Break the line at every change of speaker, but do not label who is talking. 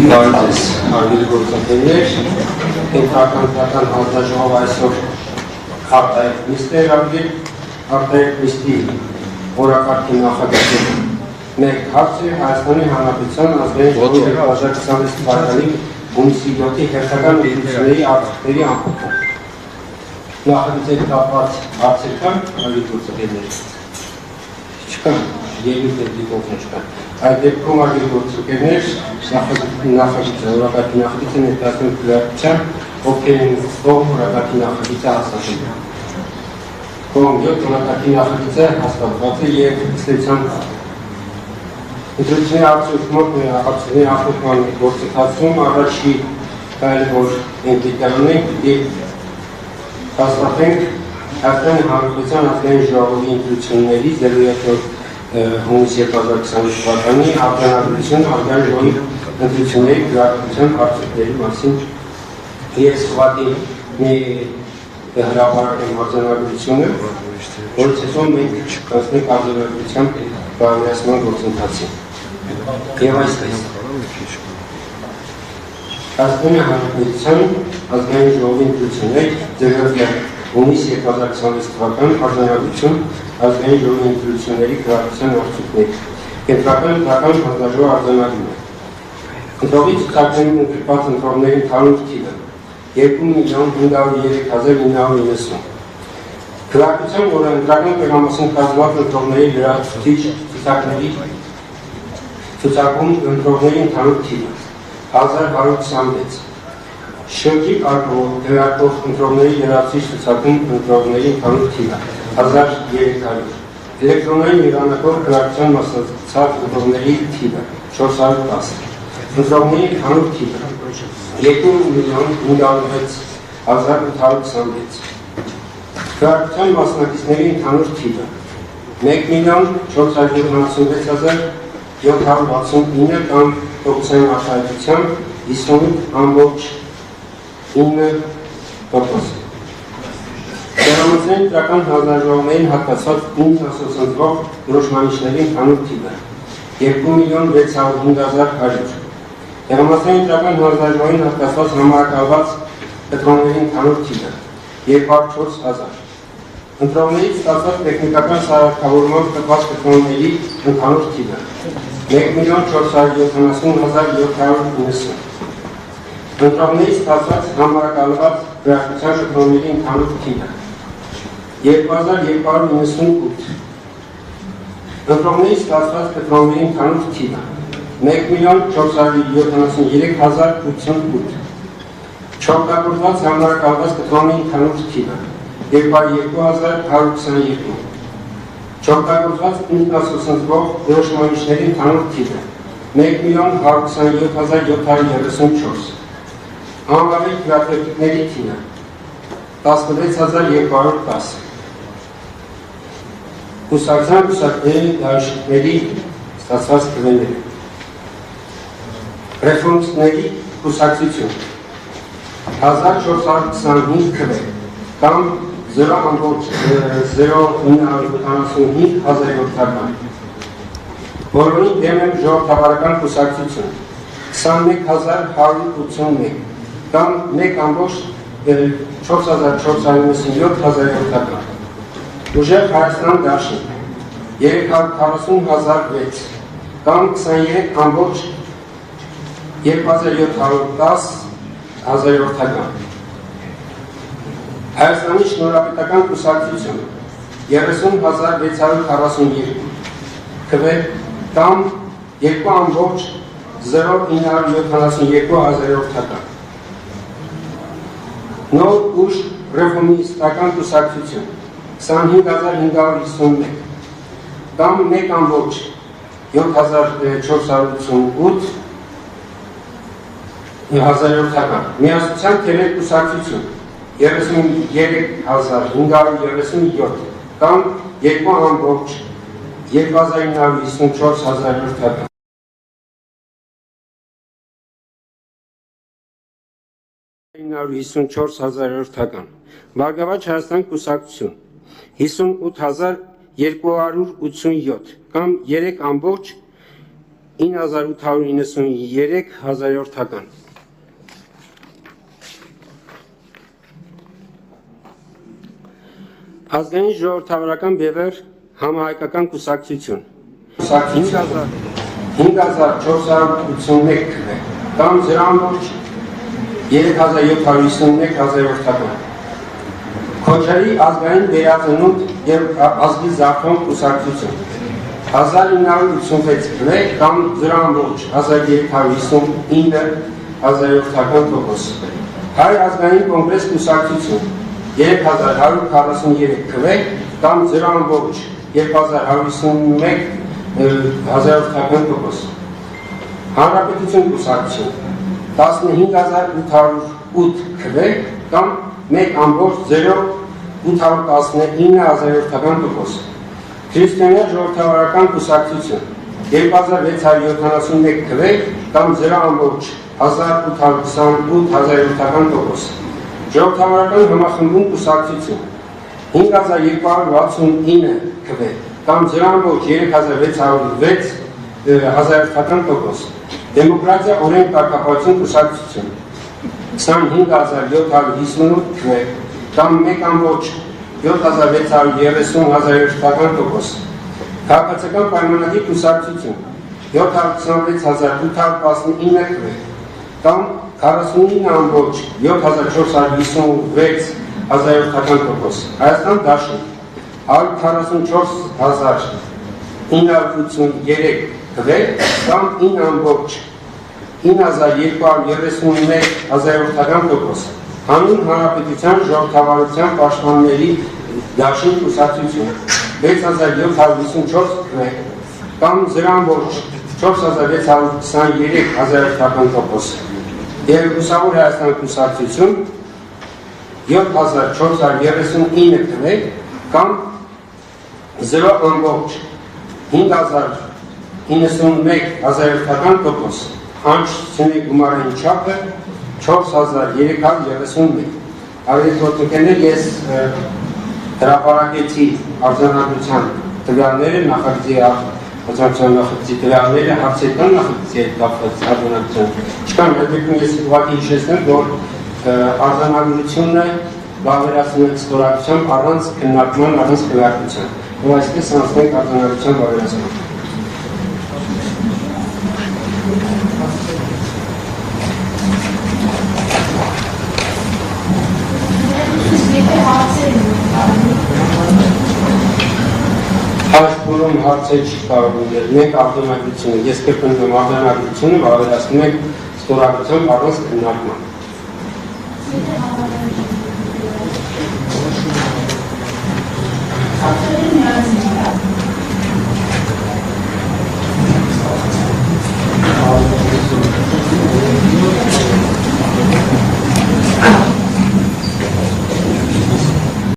Բարդես, հարգելի գործընկերներ, կենտրոնական հանձնաժողով այսօր արտահայտ նիստ է հրավիրել, արտահայտ նիստի օրակարգի նախագծում մեկ հարց է Հայաստանի Հանրապետության ազգային ժողովի 2026 թվականի հունիսի 7-ի հերթական ընտրությունների արդյունքների ամփոփում։ Նախագծերի կապված հարցեր կան, հարգելի գործընկերներ, չկան, ելույթ դեպքով չկան։ Այդ դեպքում արգել գործընկերներ նախագիծը, օրակարգի նախագիծը ներկայացնում քննարկության, ովքեր են օրակարգի նախագիծը հաստատում։ Կողմ 7 օրակարգի նախագիծը հաստատված է եւ ըստեյության ընտրությունների արդյունքների ամփոփման գործընթացում առաջի քայլը, որ ընդդիմանում ենք, հաստատենք Հայաստանի Հանրապետության ազգային ժողովի ընտրությունների 07 հունիս 2025 թվականի արձանագրություն ազգային ժողովի ընտրությունների քննարկության արդյունքների մասին ես ուղղակի մի հրավառ եմ արձանագրությունը, որից հետո մենք կազմենք արձանագրության բարելավման գործընթացին։ Եվ այսպես Հայաստանի Հանրապետության ազգային ժողովի ընտրությունների 07 հունիս 2026 թվական արձանագրություն ազգային ժողովի ընտրությունների քննարկության արդյունքների կենտրոնական հանձնաժողովի արձանագրումը։ Ընտրողի ցուցակներում ընդգրկված ընտրողների ընդհանուր թիվը 2,503,990։ Քննարկության օրը ընտրական տեղամասում կազմված ընտրողների լրացուցիչ ցուցակում ընտրողների ընդհանուր թիվը 1126։ Շրջիկ արկով ընտրողների լրացուցիչ ցուցակում ընտրողների ընդհանուր թիվը 1300։ Էլեկտրոնային եղանակով քննարկության մասնակցած ընտրողների թիվը 410։ Ընտրողների ընդհանուր թիվը 2,506,826։ Քննարկության մասնակիցների ընդհանուր թիվը 1,476,769 կամ տոկոսային արտահայտությամբ 58,9%։ Տեղամասային ընտրական հանձնաժողովներին հատկացված 9 ասոցացվող որոշմանիշների ընդհանուր թիվը 2,605,100։ Տեղամասային ընտրական հանձնաժողովին հատկացված համարակալված կտրոնների ընդհանուր թիվը 204,000։ Ընտրողներից ստացված տեխնիկական սարքավորումով տրված կտրոնների ընդհանուր թիվը 1,470,790։ Ընտրողներից ստացված համարակալված գրաֆիկության կտրոնների ընդհանուր թիվը 2298։ Ընտրողներից ստացված կտրոնների ընդհանուր թիվը 1,473,088։ Չօգտագործված համարակալված կտրոնների ընդհանուր թիվը 2,122։ Չօգտագործված ինքնասոցնցվող որոշմանիշների ընդհանուր թիվը 1,127,734։ Անվավետ գրաֆիկների թիվը 16,210։ Կուսակցության կուսակների դաշտների ստացված քվեները։ Ռեֆորմիստների կուսակցություն 1425 քվե կամ 0,0975,000 Բոլորին դեմ է ժողովրդավարական կուսակցություն 21,181 կամ 1,4,497,000 Ուժեղ Հայաստան դաշինք 340,006 կամ 23,2,710,000 Հայաստանի շնորհապետական կուսակցությունը 30,642 քվե կամ 2,0972,000 Նոր ուժ ռեֆորմիստական կուսակցություն 25,551 կամ 1,488,000 Միասնության թերեր կուսակցություն 33,537 կամ 2,2954,000 954,000 Բարգավաճ Հայաստան կուսակցություն 58,287 կամ 3,9 9893 1000-ական։ Ազգային ժողովրդավարական բևեռ համահայկական կուսակցություն 5481 քվե, կամ զրամորջ 3751 1000-ական։ Քոչարի ազգային վերածնունդ և ազգի զարթոն կուսակցություն 1986 քվե, կամ զրամորջ 1359 1000-ական տոկոս։ Հայ ազգային կոնգրես կուսակցություն 3143 քվե, կամ զրամորջ 2151 1000-ական տոկոս։ Հանրապետություն կուսակցություն 15808 քվե, կամ 1,0819 1000-ական տոկոս։ Քրիստոնյա ժողովրդավարական կուսակցություն 2671 քվե, կամ 0,1828 1000-ական տոկոս։ Ժողովրդավարական համախմբում կուսակցություն 5269 քվե, կամ 0,3606 1000-ական տոկոս։ Դեմոկրատիա օրենք կարգապահություն կուսակցություն 25758 քվե, կամ 1,7630 1000-ական տոկոս։ Քաղաքացիական պայմանագիր կուսակցություն 726819 քվե, կամ 49,7456 1000-ական տոկոս։ Հայաստան դաշնիկ 144983 քվե, կամ 9,9231 1000-ական տոկոս։ Հանուն Հանրապետության ժողովրդավարության պաշտպանների դաշնիկ կուսակցություն 6754 քվե, կամ 0,4623 1000-ական տոկոս։ Եվ Լուսավոր Հայաստան կուսակցություն 7439 քվե, կամ 0,5091 1000-ական տոկոս։ Հանրապետությունների գումարային չափը 4331։ Արժեքներ, ես հրապարակեցի արձանագրության տվյալները, նախագծի տվյալները, հարցերական նախագծի հետ կապված արձանագրության։ Չկան, հետևում ես ուղղակի հիշեցնել, որ արձանագրությունը բավերացնում է ստորագրությամբ առանց քննարկման, առանց քվեարկության։ Ու այսպես անցնենք արձանագրության բավերացման։ Այս բոլոր հարցեր չի կարող ունել, մենք արձանագրությունը, ես կրկնում արձանագրությունը բավերացնում ենք ստորագրությամբ առանց քննարկման։ Thank you.